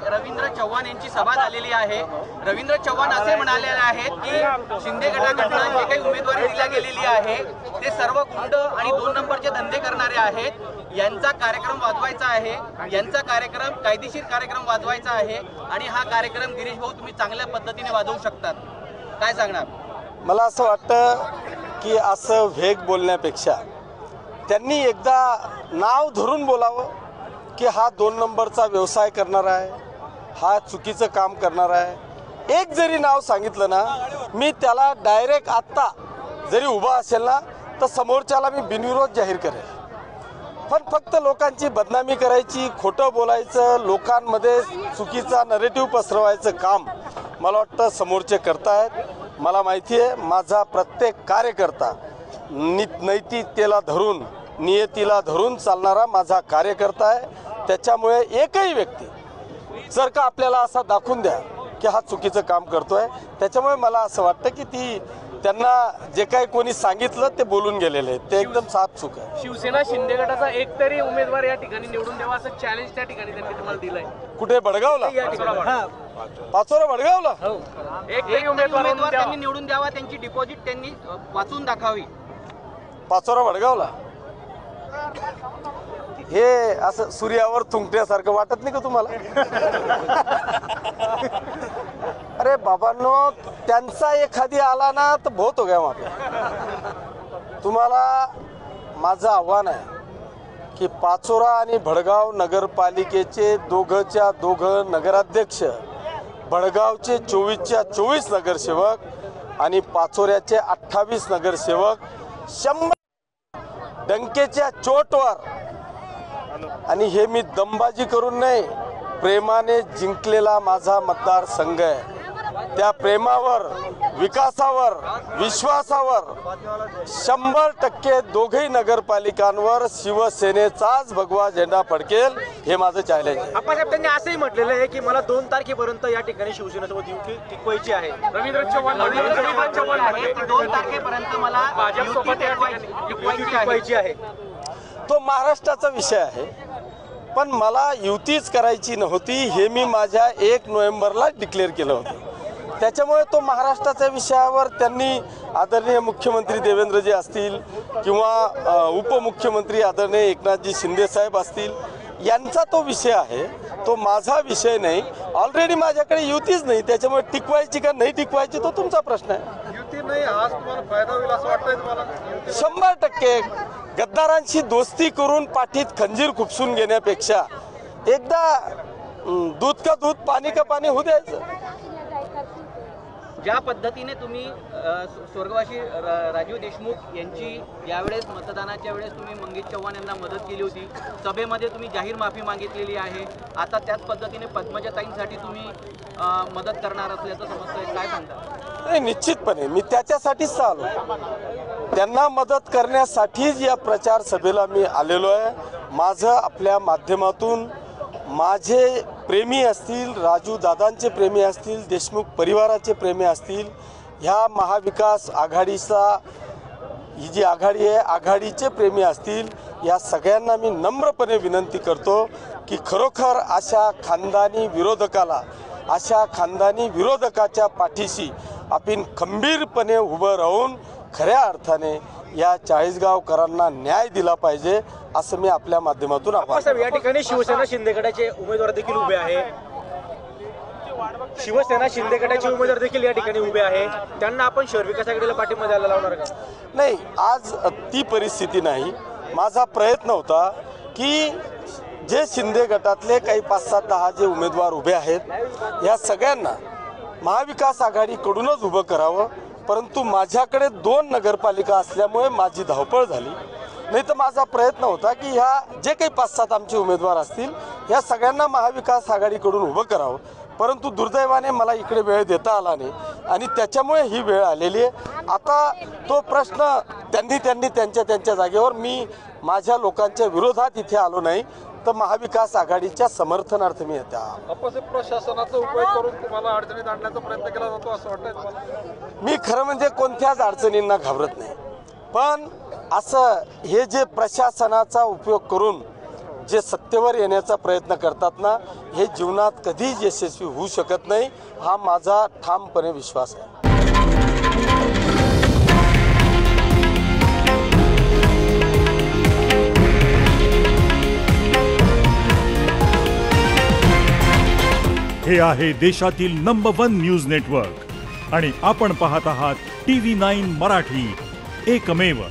रवींद्र चव्हाण यांची सभा झालेली आहे। रवींद्र चव्हाण असे म्हणाले आहेत की शिंदे गटाकडून जे काही उमेदवारी दिली गेलेली आहे ते सर्व गुंड आणि 2 नंबरचे धंदे करणारे आहेत। यांचा कार्यक्रम वाजवायचा आहे, यांचा कार्यक्रम कायदेशीर कार्यक्रम वाजवायचा आहे आणि हा कार्यक्रम गिरीश भाऊ तुम्ही चांगल्या पद्धतीने वाजवू शकतात, काय सांगणार? मला असं वाटतं की असं वेग बोलण्यापेक्षा त्यांनी एकदा नाव धरून बोलावं की हा 2 नंबरचा व्यवसाय करणार आहे, हा चुकीचं काम करणार आहे। एक जरी नाव सांगितलं ना, मी त्याला डायरेक्ट आत्ता जरी उभा असेल ना तर समोरच्याला मी बिनविरोध जाहीर करेल। पण फक्त लोकांची बदनामी करायची, खोटं बोलायचं, लोकांमध्ये चुकीचा नरेटिव्ह पसरवायचं काम मला वाटतं समोरचे करतायत। मला माहिती आहे माझा प्रत्येक कार्यकर्ता नैतिकतेला धरून, नियतीला धरून चालणारा माझा कार्यकर्ता आहे। त्याच्यामुळे एकही व्यक्ती जर का आपल्याला असा दाखवून द्या की हा चुकीचं काम करतोय, त्याच्यामुळे मला असं वाटतं की त्यांना जे काही कोणी सांगितलं ते बोलून गेलेले आहेत, ते एकदम साफ चूक आहे। शिवसेना शिंदे गटाचा एक तरी उमेदवार या ठिकाणी निवडून द्यावा असं चॅलेंज त्या ठिकाणी त्यांनी तुम्हाला दिलंय। कुठे? भडगावला? पाचोरा भडगावला? एक तरी उमेदवार त्यांनी निवडून द्यावा, त्यांची डिपॉझिट त्यांनी वाचून दाखवावी। पाचोरा भडगावला? हे असं सूर्यावर थुंकण्यासारखं वाटत नाही का तुम्हाला? अरे बाबांनो, त्यांचा एखादी आला ना तर बहुत हो गया वहाँ पे। तुम्हाला माझं आव्हान आहे की पाचोरा आणि भडगाव नगरपालिकेचे दोघंच्या दोघं नगराध्यक्ष, भडगावचे 24च्या 24 नगरसेवक आणि पाचोऱ्याचे 28 नगरसेवक 100 डंकेच्या चोटवर, आणि हे मी दंबाजी करून नाही, प्रेमाने जिंकलेला माझा मतदारसंघ आहे। त्या प्रेमावर, विकासावर, विश्वासावर 100% दोघेही नगरपालिकांवर शिवसेनेचाच भगवा झेंडा फडकेल, हे माझं चॅलेंज आहे। आप्पासाहेब त्यांनी असंही म्हटलेलं आहे की मला 2 तारखेपर्यंत या ठिकाणी शिवसेनेसोबत युती टिकवायची आहे। रवींद्र चव्हाण आहे की 2 तारखेपर्यंत मला भाजपसोबत युती टिकवायची आहे। तो महाराष्ट्राचा विषय आहे, पण मला युतीच करायची नव्हती हे मी माझ्या 1 नोव्हेंबरला डिक्लेअर केलं होतं। त्याच्यामुळे तो महाराष्ट्राच्या विषयावर त्यांनी आदरणीय मुख्यमंत्री देवेंद्रजी असतील किंवा उपमुख्यमंत्री आदरणीय एकनाथजी शिंदे साहेब असतील, यांचा तो विषय आहे, तो माझा विषय नाही। ऑलरेडी माझ्याकडे युतीच नाही, त्याच्यामुळे टिकवायची का नाही टिकवायची तो तुमचा प्रश्न आहे। युती नाही आज तुम्हाला फायदा होईल असं वाटतंय तुम्हाला? 100% गद्दारांशी दोस्ती करून पाठीत खंजीर खुपसून घेण्यापेक्षा एकदा दूध का दूध, पाणी का पाणी होऊ द्यायचं। ज्या पद्धतीने तुम्ही स्वर्गवासी राजीव देशमुख यांची यावेळेस मतदानाच्या वेळेस तुम्ही मंगेश चव्हाण यांना मदत केली होती, सभेमध्ये तुम्ही जाहीर माफी मागितलेली आहे, आता त्याच पद्धतीने पद्मजाताईंसाठी तुम्ही मदत करणार असल्याचं समजतंय, काय सांगता? नाही, निश्चितपणे मी त्याच्यासाठीच आलो, त्यांना मदत करण्यासाठीच या प्रचार सभेला मी आलेलो आहे। माझं आपल्या माध्यमातून माझे प्रेमी असतील, राजू दादांचे प्रेमी असतील, देशमुख परिवाराचे प्रेमी असतील, ह्या महाविकास आघाडीचा ही जी आघाडी आहे आघाडीचे प्रेमी असतील, या सगळ्यांना मी नम्रपणे विनंती करतो की खरोखर अशा खानदानी विरोधकाला, अशा खानदानी विरोधकाच्या पाठीशी आपण खंबीरपणे उभं राहून खऱ्या अर्थाने या चाळीसगावकरांना न्याय दिला पाहिजे, असं मी आपल्या माध्यमातून आप्पासाहेब या ठिकाणी शिवसेना शिंदे गटाचे उमेदवार देखील उभे आहे, शिवसेना शिंदे गटाचे उमेदवार देखील या ठिकाणी उभे आहे, त्यांना आपण शहर विकास आघाडीला पाठिंबा द्यायला लावणार का? नाही, आज ती परिस्थिती नाही। माझा प्रयत्न होता की जे शिंदे गटातले काही 5-7-10 जे उमेदवार उभे आहेत या सगळ्यांना महाविकास आघाडीकडूनच उभं करावं, परंतु माझ्याकडे 2 नगरपालिका असल्यामुळे माझी धावपळ झाली। नाही तर माझा प्रयत्न होता की ह्या जे काही 5-7 आमचे उमेदवार असतील या सगळ्यांना महाविकास आघाडीकडून उभं करावं, परंतु दुर्दैवाने मला इकडे वेळ देता आला नाही आणि त्याच्यामुळे ही वेळ आलेली आहे। आता तो प्रश्न त्यांनी त्यांच्या जागेवर, मी माझ्या लोकांच्या विरोधात इथे आलो नाही, तर महाविकास आघाडीच्या समर्थनार्थ मी येते। अपक्ष प्रशासनाचा उपयोग करून तुम्हाला अडचणीत आणण्याचा प्रयत्न केला जातो असं वाटतंय तुम्हाला? मी खरं म्हणजे कोणत्याच अडचणींना घाबरत नाही, पण असं हे जे प्रशासनाचा उपयोग करून जे सत्तेवर येण्याचा प्रयत्न करतात ना, हे जीवनात कधीच यशस्वी होऊ शकत नाही, हा माझा ठामपणे विश्वास आहे. हे आहे देशातील नंबर 1 न्यूज नेटवर्क आणि आपण पाहत आहात TV9 मराठी, एकमेव.